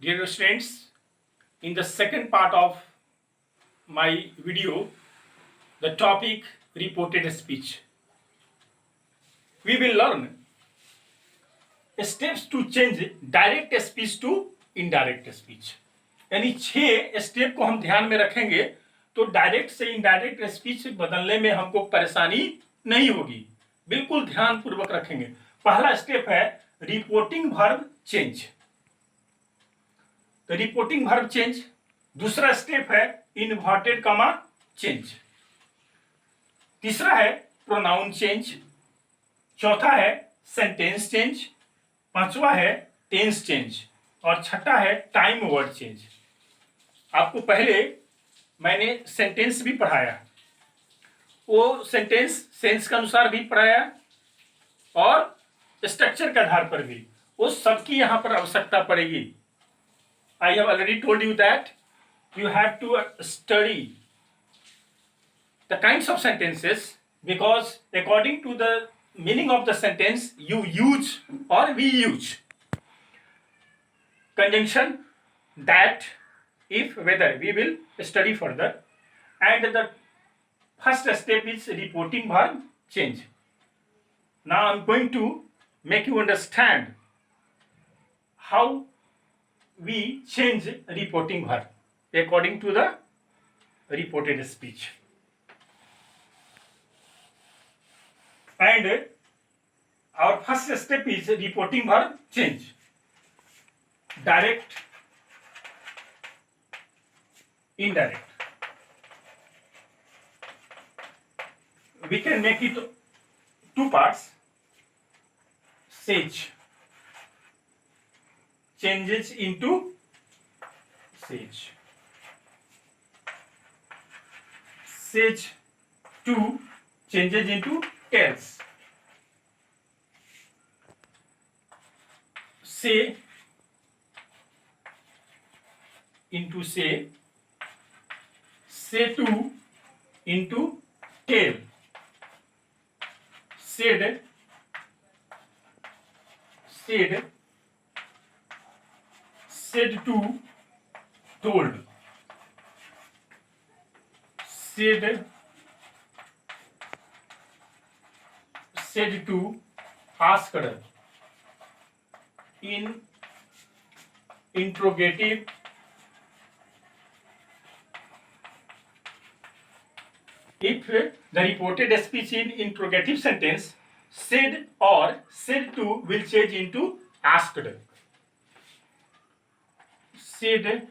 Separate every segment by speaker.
Speaker 1: Dear students, in the second part of my video, the topic reported speech, we will learn steps to change direct speech to indirect speech. यानी 6 step को हम ध्यान में रखेंगे तो direct से indirect speech बदलने में हमको परेशानी नहीं होगी। बिल्कुल ध्यान पूर्वक रखेंगे। पहला स्टेप है रिपोर्टिंग वर्ब चेंज। तो रिपोर्टिंग वर्ब चेंज। दूसरा स्टेप है इन्वर्टेड कॉमा चेंज। तीसरा है प्रोनाउन चेंज। चौथा है सेंटेंस चेंज। पांचवा है टेंस चेंज और छठा है टाइम वर्ड चेंज। आपको पहले मैंने सेंटेंस भी पढ़ाया, वो सेंटेंस सेंस के अनुसार भी पढ़ाया और स्ट्रक्चर के आधार पर भी, वो सबकी यहां पर आवश्यकता पड़ेगी। I have already told you that you have to study the kinds of sentences because according to the meaning of the sentence you use or we use conjunction, that, if, whether. We will study further. And the first step is reporting verb change. Now I am going to make you understand how we change reporting verb according to the reported speech. And our first step is reporting verb change. Direct, indirect. We can make it two parts. Sage changes into sage. Sage 2 changes into tells. Say into say. Say 2 into tell. Said, said, said to told. Said, said to asked. In interrogative, if the reported speech in interrogative sentence, said or said to will change into asked. Said,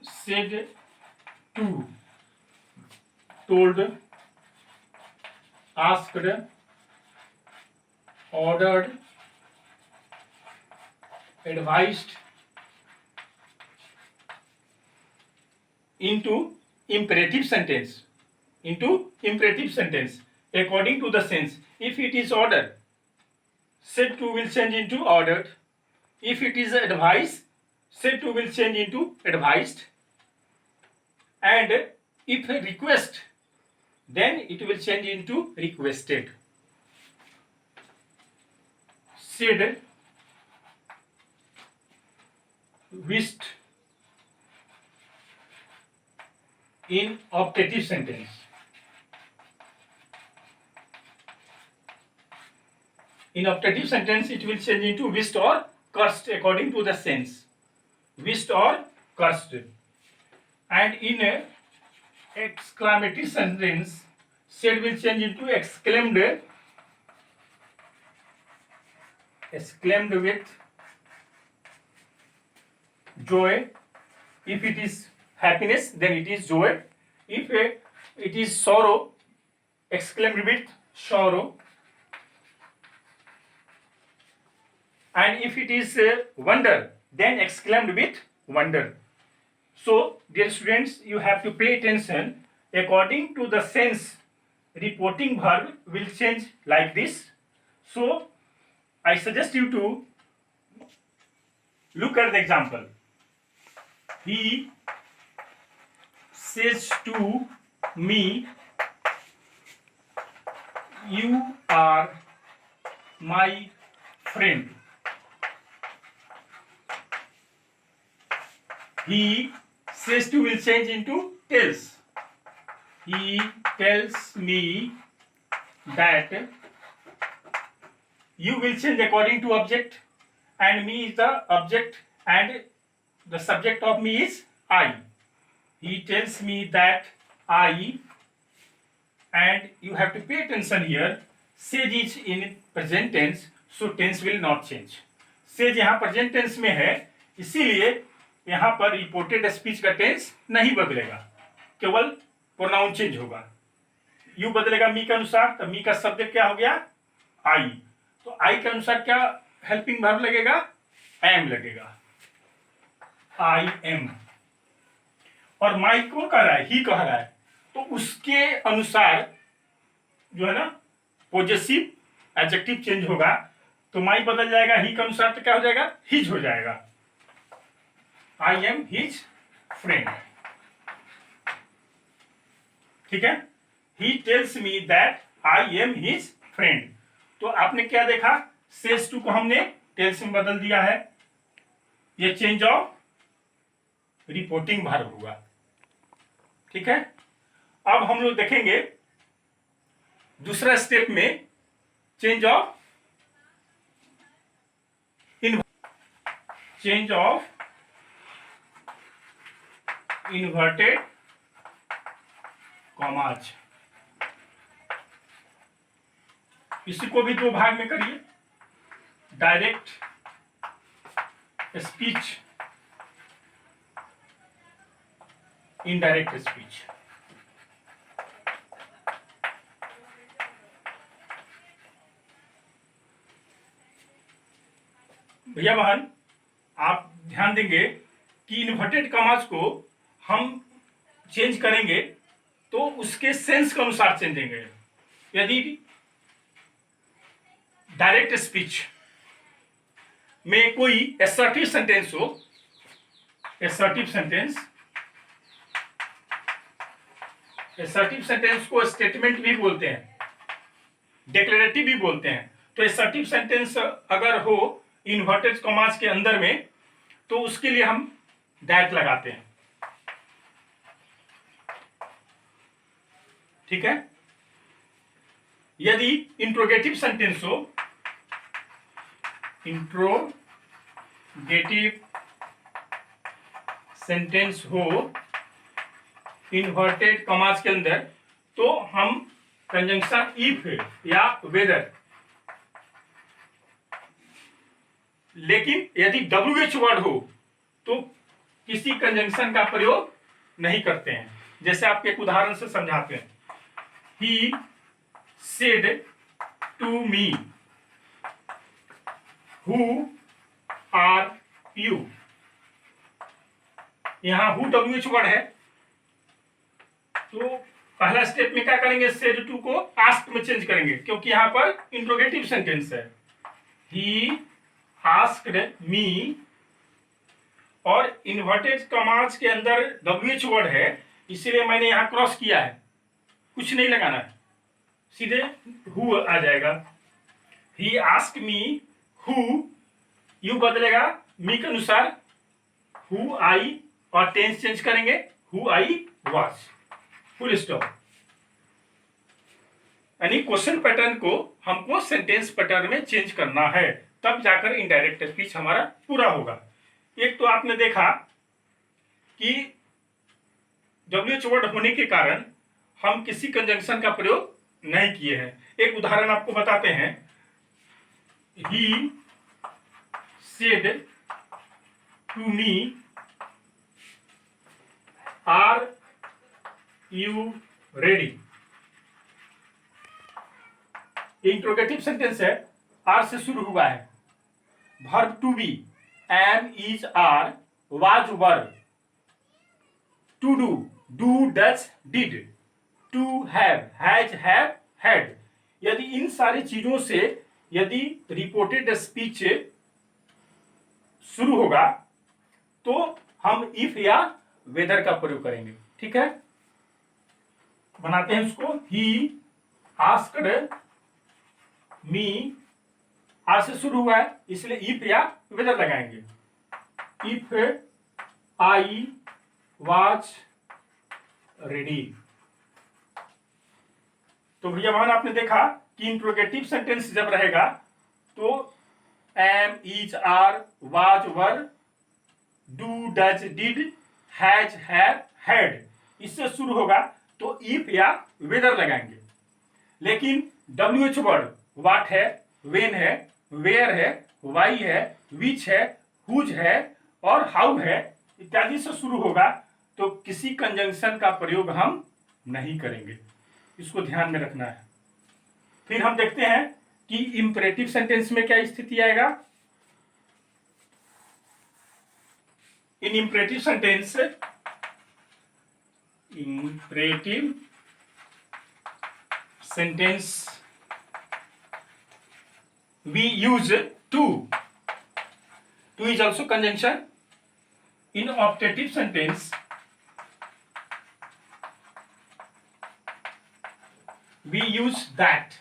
Speaker 1: said to, told, asked, ordered, advised, into imperative sentence. Into imperative sentence according to the sense. If it is ordered, said to will change into ordered. If it is advised, said to will change into advised. And if a request, then it will change into requested. Said, wished in optative sentence. In optative sentence, it will change into wished or cursed according to the sense. Wished or cursed. And in a exclamatory sentence, said will change into exclaimed. Exclaimed with joy. If it is happiness, then it is joy. If it is sorrow, exclaimed with sorrow. And if it is wonder, then exclaimed with wonder. So, dear students, you have to pay attention. According to the sense, reporting verb will change like this. So, I suggest you to look at the example. He says to me, you are my friend. he says to will change into tells. He tells me that you will change according to object, and me is the object, and the subject of me is I. He tells me that I, and you have to pay attention here. Says is in present tense, so tense will not change. Says यहाँ present tense में है, इसीलिए यहाँ पर reported speech का tense नहीं बदलेगा, केवल प्रोनाउन चेंज होगा. यू बदलेगा मी के अनुसार, तो मी का सब्जेक्ट क्या हो गया? आई. तो आई के अनुसार क्या हेल्पिंग वर्ब लगेगा? एम लगेगा. I am. और माई कौन कह रहा है? ही कह रहा है. तो उसके अनुसार जो है ना पॉजेसिव एडजेक्टिव चेंज होगा. तो माई बदल जाएगा, ही के अनुसार तो क्या हो जाएगा? हिज हो जाएगा. I am his friend. ठीक है. He tells me that I am his friend. तो आपने क्या देखा? सेज टू को हमने टेल्स में बदल दिया है. ये चेंज ऑफ रिपोर्टिंग वर्ब हुआ. ठीक है. अब हम लोग देखेंगे दूसरा स्टेप में चेंज ऑफ इन्वर्टेड कॉमाज. इसी को भी दो भाग में करिए. Direct speech, indirect speech. भैया बहन, आप ध्यान देंगे कि इन्वर्टेड कॉमास को हम चेंज करेंगे तो उसके सेंस के अनुसार चेंज देंगे. यदि डायरेक्ट स्पीच में कोई असर्टिव सेंटेंस हो, असर्टिव सेंटेंस को स्टेटमेंट भी बोलते हैं, डिक्लेरेटिव भी बोलते हैं. तो असर्टिव सेंटेंस अगर हो इन्वर्टेड कॉमास के अंदर में, तो उसके लिए हम दैट लगाते हैं. ठीक है. यदि इंट्रोगेटिव सेंटेंस हो, इंट्रोगेटिव सेंटेंस हो इन्वर्टेड कॉमास के अंदर, तो हम कंजंक्शन इफ या वेदर. लेकिन यदि WH वर्ड हो तो किसी कंजंक्शन का प्रयोग नहीं करते हैं. जैसे आपके एक उदाहरण से समझाते हैं. He said to me who are you. यहां हु WH वर्ड है, तो पहला स्टेप में क्या करेंगे? सेड टू को आस्क में चेंज करेंगे, क्योंकि यहां पर इंट्रोगेटिव सेंटेंस है. ही आस्क्ड मी, और इन्वर्टेड कॉमास के अंदर WH वर्ड है, इसीलिए मैंने यहां क्रॉस किया है. कुछ नहीं लगाना है, सीधे हु आ जाएगा. He asked me who, you बदलेगा मी के अनुसार, हु आई, और टेंस चेंज करेंगे, who I was. Full stop. यानी क्वेश्चन पैटर्न को हमको सेंटेंस पैटर्न में चेंज करना है, तब जाकर इनडायरेक्ट स्पीच हमारा पूरा होगा. एक तो आपने देखा कि WH वर्ड होने के कारण हम किसी कंजंक्शन का प्रयोग नहीं किए हैं. एक उदाहरण आपको बताते हैं. He said to me are you ready. Interrogative sentence है, आर से शुरू हुआ है. Verb to be, am, is, are, was, were. To do, do, does, did. To have, has, have, had. यदि इन सारी चीजों से यदि रिपोर्टेड स्पीच शुरू होगा तो हम इफ या वेदर का प्रयोग करेंगे. ठीक है. बनाते हैं उसको. ही आस्क्ड मी, आर से शुरू हुआ है, इसलिए इफ या वेदर लगाएंगे. If I was ready. तो भैया वहां आपने देखा कि इंट्रोगेटिव सेंटेंस जब रहेगा तो am, is, are, was, were, do, does, did, has, have, had इससे शुरू होगा तो इफ या वेदर लगाएंगे। लेकिन WH वर्ड वाट है, वेन है, वेयर है, वाई है, विच है, हुज है और हाउ है इत्यादि से शुरू होगा तो किसी कंजंक्शन का प्रयोग हम नहीं करेंगे, इसको ध्यान में रखना है। फिर हम देखते हैं कि इंपरेटिव सेंटेंस में क्या स्थिति आएगा। In imperative sentence, imperative sentence we use to is also conjunction. In optative sentence we use that.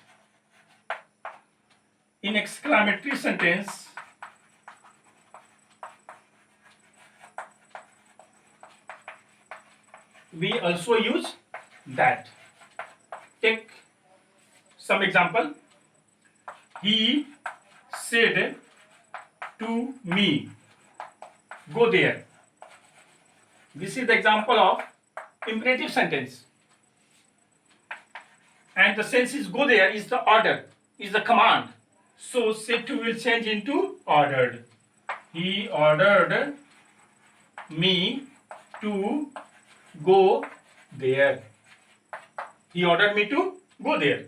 Speaker 1: In exclamatory sentence we also use that. Take some example. He said to me, go there. This is the example of imperative sentence. And the sense is go there is the order, is the command. So said to will change into ordered. He ordered me to go there. He ordered me to go there.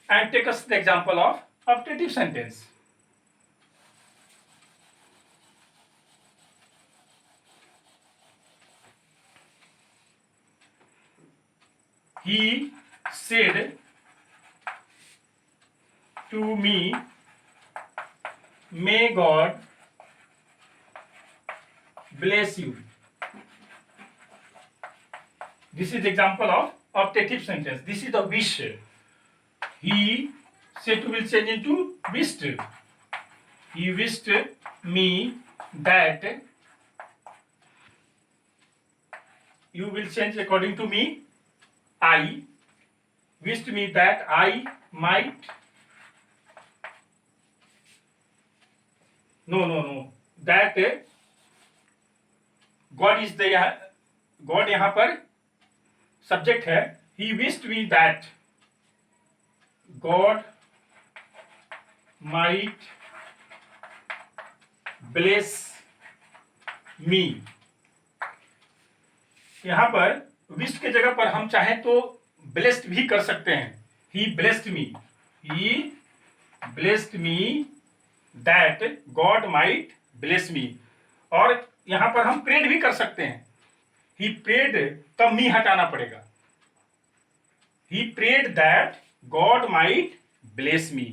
Speaker 1: And take us the example of optative sentence. He said to me, may God bless you. This is the example of optative sentence. This is the wish. He said to will change into wished. He wished me that you will change according to me. I wished me that I might. No. That God is the God यहाँ पर subject है. He wished me that God might bless me. यहाँ पर wish के जगह पर हम चाहें तो ब्लेस्ड भी कर सकते हैं. He blessed me. He blessed me that God might bless me. और यहाँ पर हम प्रेड भी कर सकते हैं. He prayed, तब मी हटाना पड़ेगा. He prayed that God might bless me.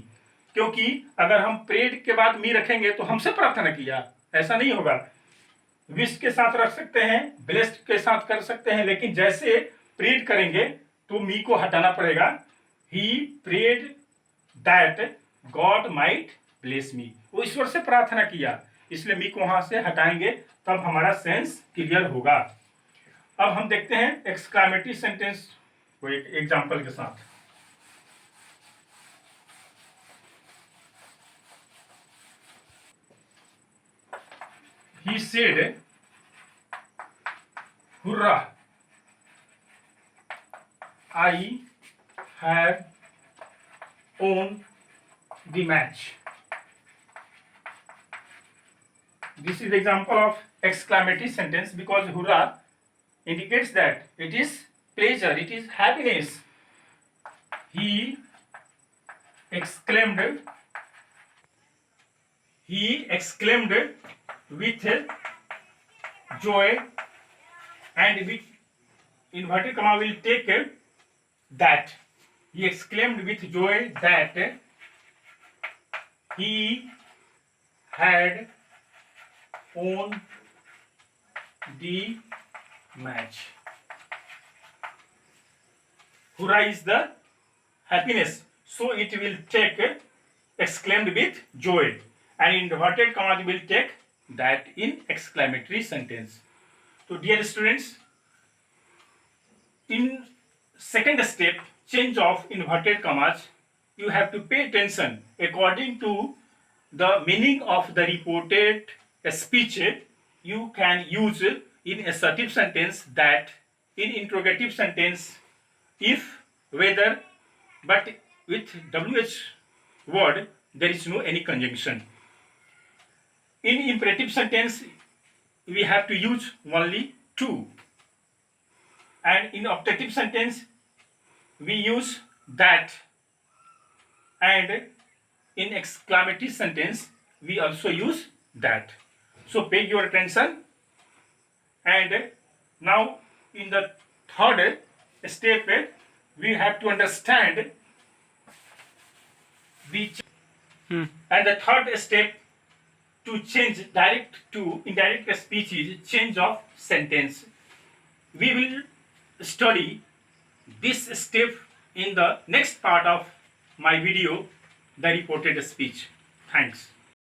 Speaker 1: क्योंकि अगर हम प्रेड के बाद मी रखेंगे तो हमसे प्रार्थना किया, ऐसा नहीं होगा. विश के साथ रख सकते हैं, ब्लेस्ड के साथ कर सकते हैं, लेकिन जैसे प्रेड करेंगे तो मी को हटाना पड़ेगा. He prayed that God might bless me. वो ईश्वर से प्रार्थना किया, इसलिए मी को वहां से हटाएंगे, तब हमारा सेंस क्लियर होगा. अब हम देखते हैं एक्सक्लेमेटरी सेंटेंस को एक एग्जांपल के साथ. He said, hurrah, I have won the match. This is the example of exclamatory sentence because hurrah indicates that it is pleasure, it is happiness. He exclaimed with joy, and with inverted comma will take that. He exclaimed with joy that he had won the match. Hurrah is the happiness, so it will take exclaimed with joy, and inverted commas will take that in exclamatory sentence. So dear students, in second step, change of inverted commas, you have to pay attention according to the meaning of the reported speech. You can use in assertive sentence that, in interrogative sentence if, whether, but with wh word there is no any conjunction. In imperative sentence we have to use only to, and in optative sentence we use that, and in exclamative sentence we also use that. So pay your attention. And now in the third step we have to understand the and the third step to change direct to indirect speech is change of sentence. We will study this step in the next part of my video, the reported speech. Thanks.